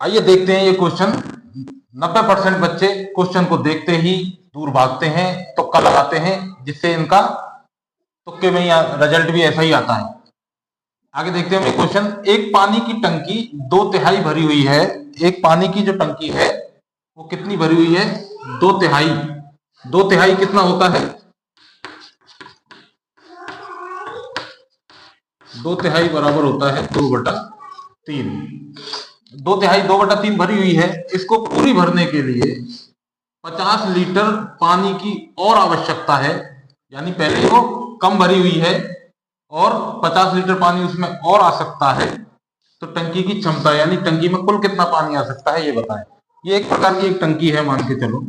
आइए देखते हैं ये क्वेश्चन। 90% बच्चे क्वेश्चन को देखते ही दूर भागते हैं, तुक्का लगाते हैं, जिससे इनका तुक्के में रिजल्ट भी ऐसा ही आता है। आगे देखते हैं क्वेश्चन। एक पानी की टंकी 2/3 भरी हुई है। एक पानी की जो टंकी है वो कितनी भरी हुई है? 2/3। 2/3 कितना होता है? 2/3 बराबर होता है 2/3। 2/3 2/3 भरी हुई है। इसको पूरी भरने के लिए 50 लीटर पानी की और आवश्यकता है। यानी पहले वो कम भरी हुई है और 50 लीटर पानी उसमें और आ सकता है। तो टंकी की क्षमता यानी टंकी में कुल कितना पानी आ सकता है ये बताएं। ये एक प्रकार की एक टंकी है मान के चलो,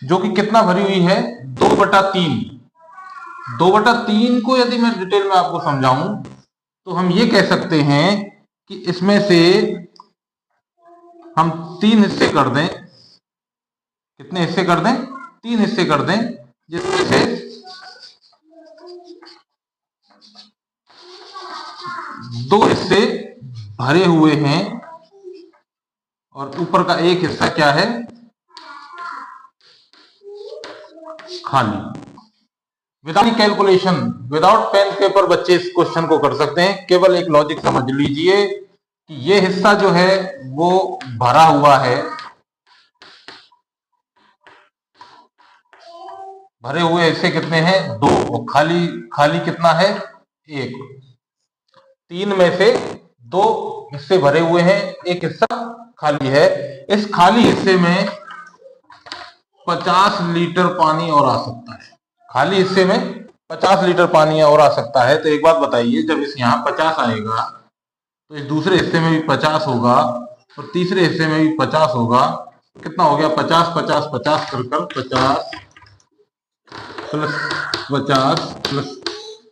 जो कि कितना भरी हुई है? 2/3। 2/3 को यदि मैं डिटेल में आपको समझाऊं तो हम ये कह सकते हैं कि इसमें से हम 3 हिस्से कर दें। कितने हिस्से कर दें? 3 हिस्से कर दें, जिसमें से 2 हिस्से भरे हुए हैं और ऊपर का एक हिस्सा क्या है? खाली। Without calculation, without pen paper बच्चे इस क्वेश्चन को कर सकते हैं। केवल एक लॉजिक समझ लीजिए कि ये हिस्सा जो है वो भरा हुआ है। भरे हुए हिस्से कितने हैं? 2। और खाली खाली कितना है? 1। 3 में से 2 हिस्से भरे हुए हैं, एक हिस्सा खाली है। इस खाली हिस्से में 50 लीटर पानी और आ सकता है। खाली हिस्से में 50 लीटर पानी और आ सकता है। तो एक बात बताइए, जब इस यहाँ 50 आएगा तो इस दूसरे हिस्से में भी 50 होगा और तीसरे हिस्से में भी 50 होगा। कितना हो गया? 50 50 50 कर 50 प्लस 50 प्लस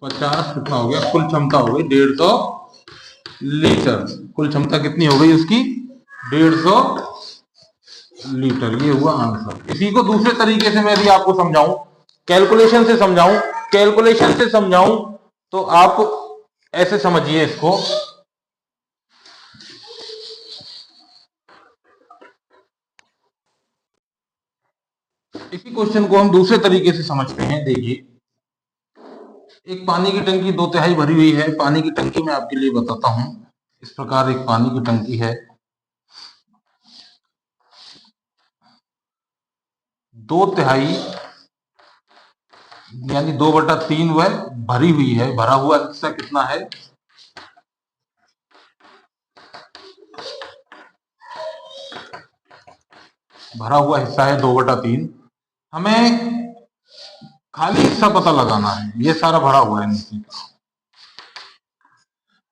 50 कितना हो गया? कुल क्षमता हो गई 150 लीटर। कुल क्षमता कितनी हो गई उसकी? 150 लीटर। ये हुआ आंसर। इसी को दूसरे तरीके से मैं यदि आपको समझाऊं, कैलकुलेशन से समझाऊं तो आप ऐसे समझिए इसको। इसी क्वेश्चन को हम दूसरे तरीके से समझते हैं। देखिए, एक पानी की टंकी 2/3 भरी हुई है। पानी की टंकी मैं आपके लिए बताता हूं। इस प्रकार एक पानी की टंकी है, 2/3 यानी 2/3 वह भरी हुई है। भरा हुआ हिस्सा कितना है? भरा हुआ हिस्सा है 2/3। हमें खाली हिस्सा पता लगाना है। ये सारा भरा हुआ है नीचे का।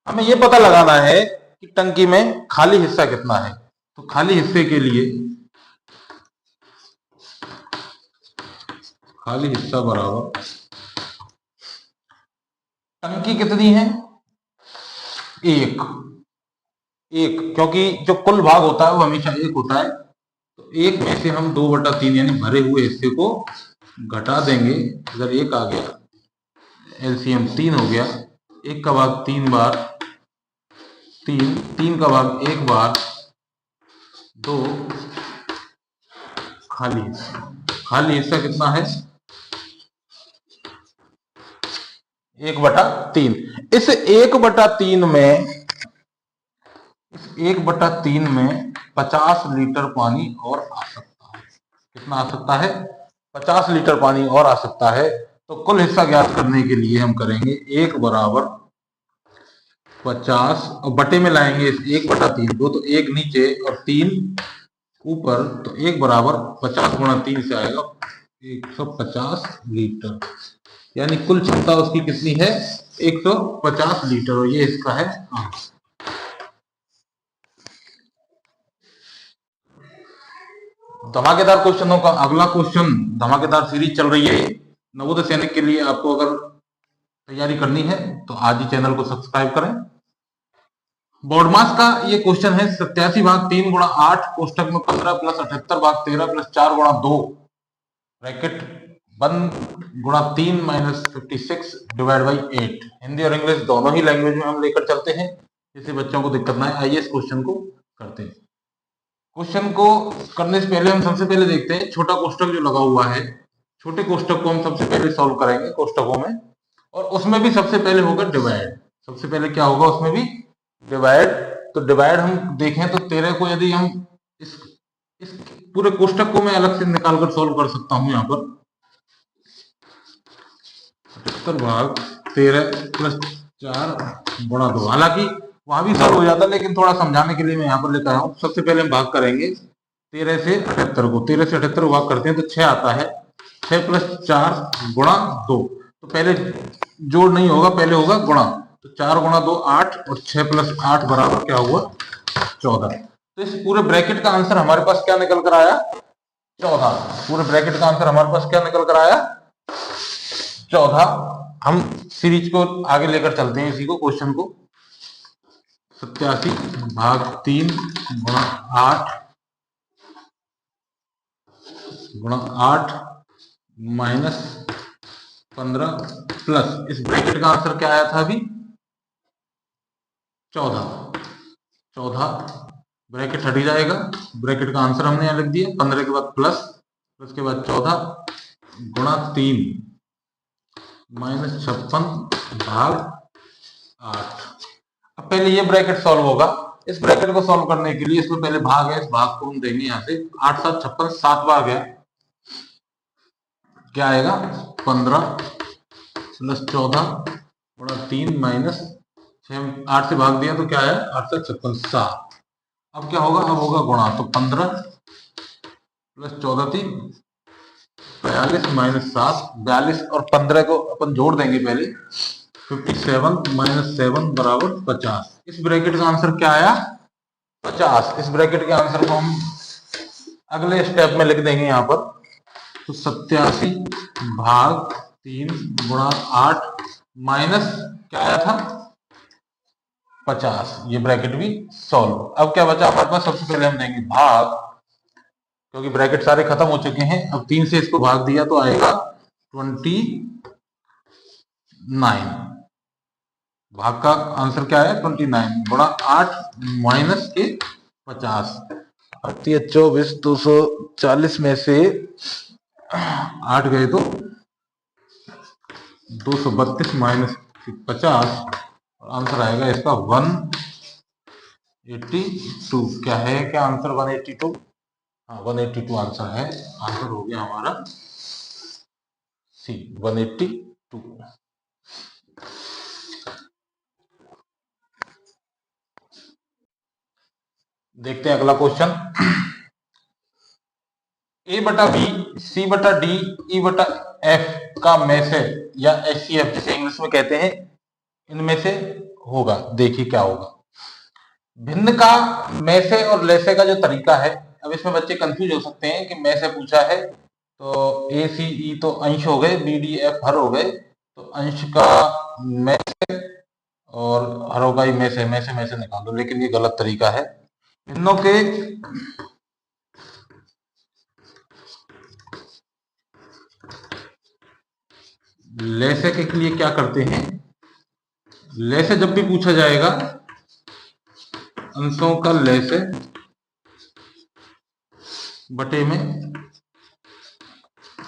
हमें ये पता लगाना है कि टंकी में खाली हिस्सा कितना है। तो खाली हिस्से के लिए खाली हिस्सा बराबर टंकी कितनी है? 1। क्योंकि जो कुल भाग होता है वो हमेशा 1 होता है। तो 1 में से हम 2/3 यानी भरे हुए हिस्से को घटा देंगे। अगर 1 आ गया, एलसीएम 3 हो गया। 1 का भाग 3 बार 3, 3 का भाग 1 बार 2। खाली हिस्सा कितना है? 1/3। इस 1/3 में 50 लीटर पानी और आ सकता है। कितना आ सकता है? 50 लीटर पानी और आ सकता है। तो कुल हिस्सा ज्ञात करने के लिए हम करेंगे 1 बराबर 50 और बटे में लाएंगे 1/3। 2 तो 1 नीचे और 3 ऊपर, तो 1 बराबर 50 गुणा 3 से आएगा 150 लीटर। यानी कुल क्षमता उसकी कितनी है? 150 लीटर। और ये इसका है आंसर। धमाकेदार क्वेश्चनों का अगला क्वेश्चन, धमाकेदार सीरीज चल रही है नवोदय सैनिक के लिए। आपको अगर तैयारी करनी है तो आज ही चैनल को सब्सक्राइब करें। बोर्ड मास का ये क्वेश्चन है। 87 भाग 3 गुणा 8 कोष्टक में 15 प्लस 78 भाग 13 प्लस 4 गुणा 2 ब्रैकेट 1 गुणा 3 माइनस 56 डिवाइड बाई 8। हिंदी और इंग्लिश दोनों ही लैंग्वेज में हम लेकर चलते हैं, जिससे बच्चों को दिक्कत ना आए। आइए इस क्वेश्चन को करते हैं। क्वेश्चन को करने से पहले हम सबसे पहले देखते हैं छोटा कोष्टक जो लगा हुआ है, छोटे कोष्टक को हम सबसे पहले सॉल्व करेंगे कोष्टकों में, और उसमें भी सबसे पहले होगा डिवाइड। सबसे पहले क्या होगा उसमें भी? डिवाइड। तो डिवाइड हम देखें तो 13 को यदि हम इस पूरे कोष्टक को मैं अलग से निकाल कर सॉल्व कर सकता हूं। यहाँ पर 77 भाग 13 प्लस 4 गुणा 2। हालांकि वहां भी सॉल्व हो जाता, लेकिन थोड़ा समझाने के लिए मैं यहाँ पर लेकर आया हूँ। सबसे पहले हम भाग करेंगे 13 से 78 को। 13 से 78 भाग करते हैं तो 6 आता है। 6 प्लस 4 गुणा 2। तो पहले जोड़ नहीं होगा, पहले होगा गुणा। तो 4 गुणा 2 8, और 6 प्लस 8 बराबर क्या हुआ? 14। तो इस पूरे ब्रैकेट का आंसर हमारे पास क्या निकल कर आया? 14। पूरे ब्रैकेट का आंसर हमारे पास क्या निकल कर आया? 14। हम सीरीज को आगे लेकर चलते हैं, इसी को, क्वेश्चन को। 87 भाग 3 गुणा 8 माइनस 15 प्लस, इस ब्रैकेट का आंसर क्या आया था अभी? 14। 14 ब्रैकेट हट जाएगा, ब्रैकेट का आंसर हमने यहां लिख दिया। 15 के बाद प्लस, प्लस के बाद 14 गुणा 3 माइनस 56 भाग 8। अब पहले ये ब्रैकेट सॉल्व होगा। इस ब्रैकेट को सॉल्व करने के लिए इसमें पहले भाग है, इस भाग को हम देंगे यहाँ से। 8 7 56, 7 भाग है, क्या आएगा? 15 प्लस 14 गुणा 3 माइनस 6, 8 से भाग दिया तो क्या है? 8 7 56 7। अब क्या होगा? अब होगा गुणा। तो 15 प्लस 14 3 42 माइनस 7 42, और 15 को अपन जोड़ देंगे पहले। 57 माइनस 7 बराबर 50। इस ब्रैकेट का आंसर क्या आया? 50। इस ब्रैकेट के आंसर को हम अगले स्टेप में लिख देंगे यहाँ पर। तो 87 भाग 3 गुणा 8 माइनस क्या आया था? 50। ये ब्रैकेट भी सॉल्व। अब क्या बचा हमारे पास? सबसे पहले हम देंगे भाग, क्योंकि ब्रैकेट सारे खत्म हो चुके हैं। अब 3 से इसको भाग दिया तो आएगा 29। भाग का आंसर क्या है? 29 गुणा 8 माइनस के 50। 24 240 में से 8 गए तो 232 माइनस 50, और आंसर आएगा इसका 182। क्या है? क्या आंसर 182? हाँ 182 आंसर है। आंसर हो गया हमारा सी 182। देखते हैं अगला क्वेश्चन। ए बटा बी, सी बटा डी, ई बटा एफ का में से, या HCF जिसे इंग्लिश में कहते हैं, इनमें से होगा। देखिए क्या होगा। भिन्न का में से और लेसे का जो तरीका है, अब इसमें बच्चे कंफ्यूज हो सकते हैं कि में से पूछा है तो ए सी ई तो अंश हो गए, बी डी एफ हर हो गए, तो अंश का में से और हरों का ही में से निकालो। लेकिन ये गलत तरीका है। भिन्नों के लेसे के लिए क्या करते हैं? लेसे जब भी पूछा जाएगा, अंशों का लेसे बटे में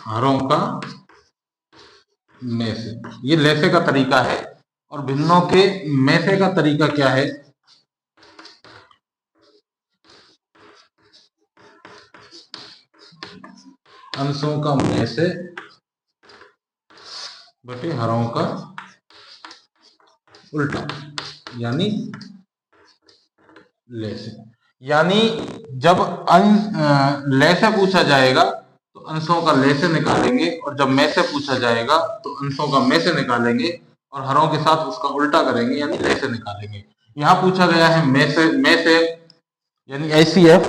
हरों का में से, ये लेसे का तरीका है। और भिन्नों के में से का तरीका क्या है? अंशों का में से बटे हरों का उल्टा, यानी लेसे। यानी जब लेसे पूछा जाएगा तो अंशों का लेसे निकालेंगे, और जब में से पूछा जाएगा तो अंशों का में से निकालेंगे, और हरों के साथ उसका उल्टा करेंगे, यानी लेसे निकालेंगे। यहाँ पूछा गया है में से यानी HCF,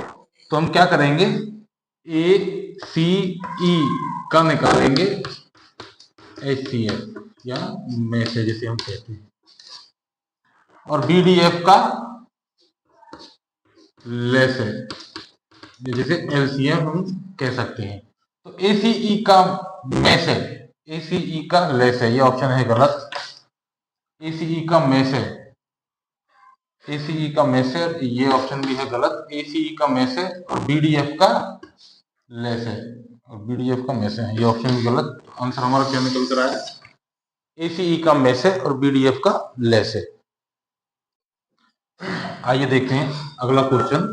तो हम क्या करेंगे? ACE का निकालेंगे HCF, या में से जिसे हम कहते हैं, और BDF का लेसे, जिसे LCM हम कह सकते हैं। तो ACE का में से, ACE का लेस है, ये ऑप्शन है गलत। ACE का में से, ACE का में से, ये ऑप्शन भी है गलत। ACE का में से और BDF का लेस है, और BDF का में से है, ये ऑप्शन भी गलत। आंसर हमारा क्या निकल कर आया? ACE का में से और BDF का लेस है। आइए देखते हैं अगला क्वेश्चन।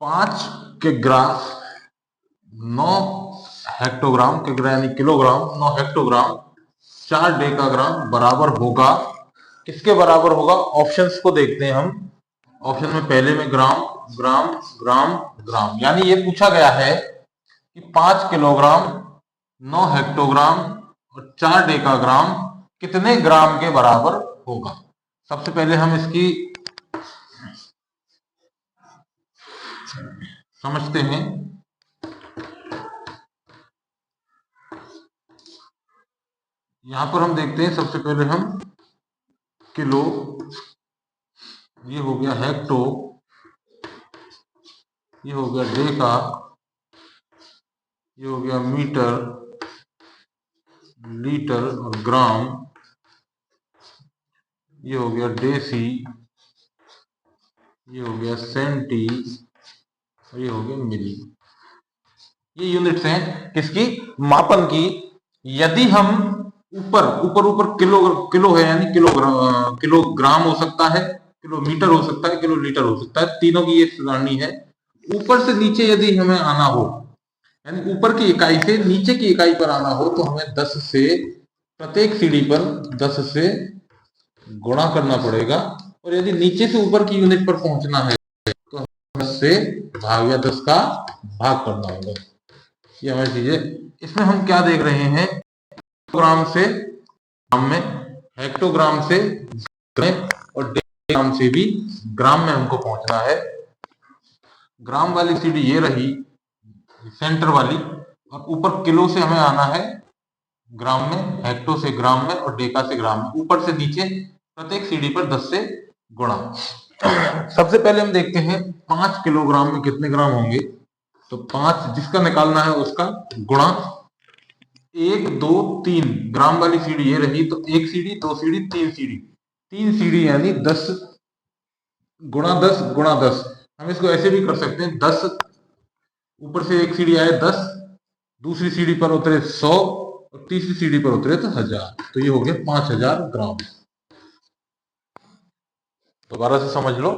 5 के ग्राम 9 हेक्टोग्राम, के ग्राम यानी किलोग्राम, 9 हेक्टोग्राम 4 डेकाग्राम बराबर होगा, किसके बराबर होगा? ऑप्शंस को देखते हैं हम। ऑप्शन में पहले में ग्राम ग्राम ग्राम ग्राम, यानी ये पूछा गया है कि 5 किलोग्राम 9 हेक्टोग्राम और 4 डेकाग्राम कितने ग्राम के बराबर होगा। सबसे पहले हम इसकी समझते हैं। यहां पर हम देखते हैं, सबसे पहले हम किलो, ये हो गया हेक्टो, ये हो गया डेका, ये हो गया मीटर, लीटर और ग्राम, ये हो गया डेसी, ये हो गया सेंटी और ये हो गया मिली। ये यूनिट्स हैं किसकी? मापन की। यदि हम ऊपर ऊपर ऊपर किलो किलो है, यानी किलोग्राम, किलोग्राम हो सकता है, किलोमीटर हो सकता है, किलो लीटर हो सकता है, तीनों की ये सारणी है। ऊपर से नीचे यदि हमें आना हो, यानी ऊपर की इकाई से नीचे की इकाई पर आना हो, तो हमें 10 से, प्रत्येक सीढ़ी पर 10 से गुणा करना पड़ेगा। और यदि नीचे से ऊपर की यूनिट पर पहुंचना है तो हमें 10 से भाग या 10 का भाग करना होगा। ये हमारी चीजें। इसमें हम क्या देख रहे हैं? ग्राम से ग्राम में, हेक्टोग्राम से ग्राम और डेकाग्राम से भी ग्राम में हमको पहुंचना है। ग्राम वाली सीढ़ी ये रही सेंटर वाली, और ऊपर किलो से हमें आना है ग्राम में, हेक्टो से ग्राम में और डेका से ग्राम में। ऊपर से नीचे प्रत्येक सीढ़ी पर 10 से गुणा। सबसे पहले हम देखते हैं 5 किलोग्राम में कितने ग्राम होंगे। तो 5 जिसका निकालना है उसका गुणा 1 2 3, ग्राम वाली सीढ़ी ये रही, तो 1 सीढ़ी 2 सीढ़ी 3 सीढ़ी, 3 सीढ़ी यानी 10 गुणा 10 गुणा 10। हम इसको ऐसे भी कर सकते हैं, 10 ऊपर से 1 सीढ़ी आए 10, दूसरी सीढ़ी पर उतरे 100 और तीसरी सीढ़ी पर उतरे तो 1000, तो ये हो गया 5000 ग्राम। दोबारा से समझ लो,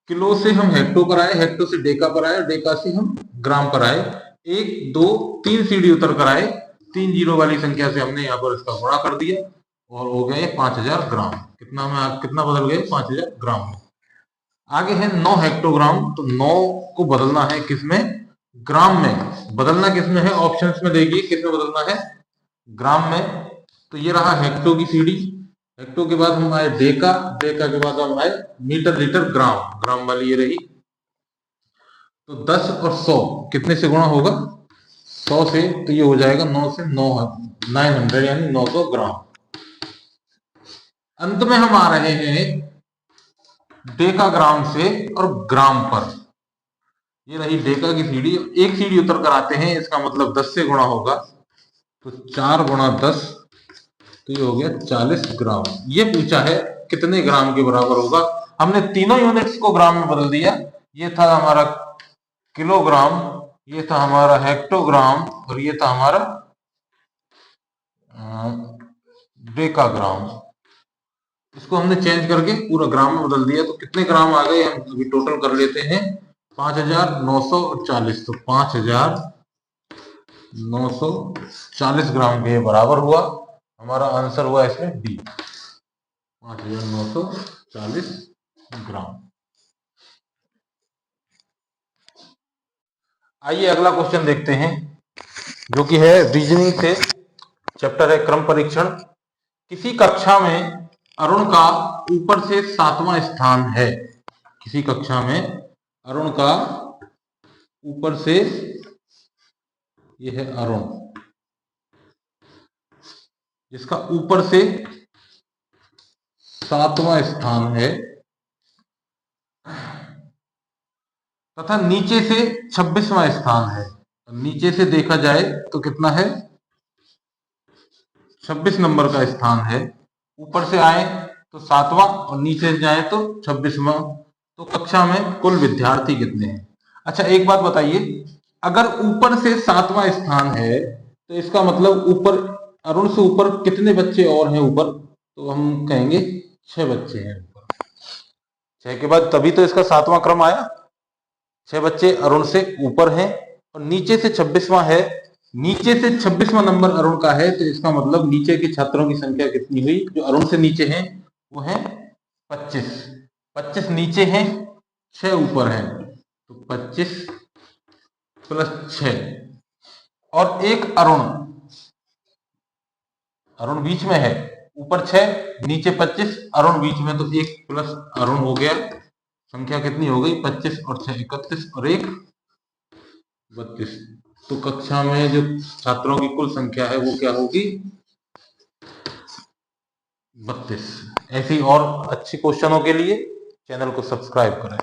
किलो से हम हेक्टो पर आए, हेक्टो से डेका पर आए, डेका से हम ग्राम पर आए, 1 2 3 सीढ़ी उतर कर आए, 3 जीरो वाली संख्या से हमने यहाँ पर इसका गुणा कर दिया और हो गए 5000 ग्राम। कितना बदल गए? 5000 ग्राम में। आगे है 9 हेक्टोग्राम, तो 9 को बदलना है किसमें? ग्राम में। बदलना किसमें है? ऑप्शंस में देखिए किसमें बदलना है? ग्राम में। तो ये रहा हेक्टो की सीढ़ी, हेक्टो के बाद हम आए डेका, डेका के बाद हम आए मीटर, लीटर, ग्राम, ग्राम वाली ये रही। तो 10 और 100 कितने से गुणा होगा? 100 से, तो ये हो जाएगा 9 से 900 यानी 900 ग्राम। अंत में हम आ रहे हैं डेका ग्राम से और ग्राम पर। ये रही डेका की सीढ़ी, एक सीढ़ी उतर कर आते हैं, इसका मतलब 10 से गुणा होगा, तो 4 गुणा 10, तो ये हो गया 40 ग्राम। ये पूछा है कितने ग्राम के बराबर होगा। हमने तीनों यूनिट्स को ग्राम में बदल दिया। ये था हमारा किलोग्राम, ये था हमारा हेक्टोग्राम और ये था हमारा डेकाग्राम। इसको हमने चेंज करके पूरा ग्राम में बदल दिया। तो कितने ग्राम आ गए हम अभी टोटल कर लेते हैं, 5940। तो 5940 ग्राम के बराबर हुआ। हमारा आंसर हुआ इसमें डी, 5940 ग्राम। आइए अगला क्वेश्चन देखते हैं, जो कि है रीजनिंग से, चैप्टर है क्रम परीक्षण। किसी कक्षा में अरुण का ऊपर से 7वां स्थान है। किसी कक्षा में अरुण का ऊपर से, ये है अरुण, जिसका ऊपर से 7वां स्थान है, तथा नीचे से 26वां स्थान है। नीचे से देखा जाए तो कितना है, 26 नंबर का स्थान है। ऊपर से आए तो 7वां और नीचे से जाए तो 26वां। तो कक्षा में कुल विद्यार्थी कितने हैं? अच्छा एक बात बताइए, अगर ऊपर से 7वां स्थान है तो इसका मतलब ऊपर अरुण से ऊपर कितने बच्चे और हैं ऊपर? तो हम कहेंगे 6 बच्चे हैं ऊपर। 6 के बाद तभी तो इसका 7वां क्रम आया। 6 बच्चे अरुण से ऊपर हैं और नीचे से 26वां है। नीचे से 26वां नंबर अरुण का है, तो इसका मतलब नीचे के छात्रों की संख्या कितनी हुई जो अरुण से नीचे हैं? वो है 25। 25 नीचे हैं, 6 ऊपर हैं, तो 25 प्लस 6 और एक अरुण, अरुण बीच में है। ऊपर 6 नीचे 25, अरुण बीच में, तो 1 प्लस अरुण हो गया। संख्या कितनी हो गई? 25 और 6 31 और 1 32। तो कक्षा में जो छात्रों की कुल संख्या है वो क्या होगी? 32। ऐसी और अच्छी क्वेश्चनों के लिए चैनल को सब्सक्राइब करें।